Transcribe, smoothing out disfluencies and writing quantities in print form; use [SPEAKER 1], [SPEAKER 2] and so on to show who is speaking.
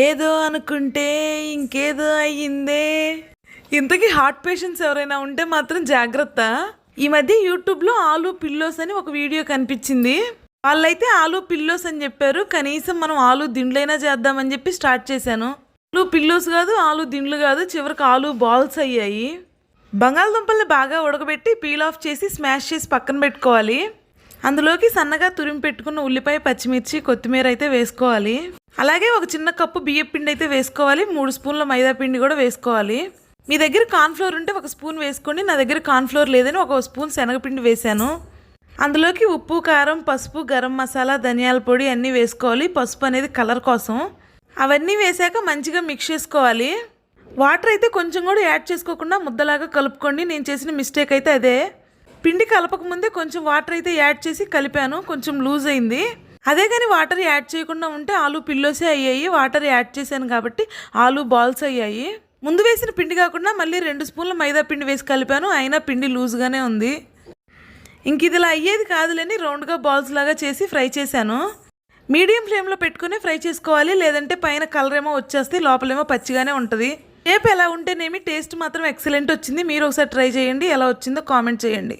[SPEAKER 1] ఏదో అనుకుంటే ఇంకేదో అయ్యిందే. ఇంతకీ హార్ట్ పేషెంట్స్ ఎవరైనా ఉంటే మాత్రం జాగ్రత్త. ఈ మధ్య యూట్యూబ్లో ఆలూ పిల్లోస్ అని ఒక వీడియో కనిపించింది. వాళ్ళైతే ఆలూ పిల్లోస్ అని చెప్పారు. కనీసం మనం ఆలూ దిండ్లైనా చేద్దామని చెప్పి స్టార్ట్ చేశాను. ఆలూ పిల్లోస్ కాదు, ఆలూ దిండ్లు కాదు, చివరికి ఆలూ బాల్స్ అయ్యాయి. బంగాళదుంపల్ని బాగా ఉడకబెట్టి పీల్ ఆఫ్ చేసి స్మాష్ చేసి పక్కన పెట్టుకోవాలి. అందులోకి సన్నగా తురిమి పెట్టుకున్న ఉల్లిపాయ, పచ్చిమిర్చి, కొత్తిమీర అయితే వేసుకోవాలి. అలాగే ఒక చిన్న కప్పు బియ్యం పిండి అయితే వేసుకోవాలి. 3 స్పూన్ల మైదా పిండి కూడా వేసుకోవాలి. మీ దగ్గర కార్న్ఫ్లోర్ ఉంటే 1 స్పూన్ వేసుకోండి. నా దగ్గర కార్న్ఫ్లోర్ లేదని 1 స్పూన్ శనగపిండి వేశాను. అందులోకి ఉప్పు, కారం, పసుపు, గరం మసాలా, ధనియాల పొడి అన్నీ వేసుకోవాలి. పసుపు అనేది కలర్ కోసం. అవన్నీ వేసాక మంచిగా మిక్స్ చేసుకోవాలి. వాటర్ అయితే కొంచెం కూడా యాడ్ చేసుకోకుండా ముద్దలాగా కలుపుకోండి. నేను చేసిన మిస్టేక్ అయితే అదే. పిండి కలపక ముందే కొంచెం వాటర్ అయితే యాడ్ చేసి కలిపాను. కొంచెం లూజ్ అయింది. అదే కానీ వాటర్ యాడ్ చేయకుండా ఉంటే ఆలూ పిల్లోసే అయ్యాయి. వాటర్ యాడ్ చేశాను కాబట్టి ఆలూ బాల్స్ అయ్యాయి. ముందు వేసిన పిండి కాకుండా మళ్ళీ 2 స్పూన్ల మైదా పిండి వేసి కలిపాను. అయినా పిండి లూజ్గానే ఉంది. ఇంక ఇది ఇలా అయ్యేది కాదులేని రౌండ్గా బాల్స్ లాగా చేసి ఫ్రై చేశాను. మీడియం ఫ్లేమ్లో పెట్టుకుని ఫ్రై చేసుకోవాలి. లేదంటే పైన కలర్ ఏమో వచ్చేస్తే లోపలేమో పచ్చిగానే ఉంటుంది. షేప్ ఎలా ఉంటేనేమి టేస్ట్ మాత్రం ఎక్సలెంట్ వచ్చింది. మీరు ఒకసారి ట్రై చేయండి. ఎలా వచ్చిందో కామెంట్ చేయండి.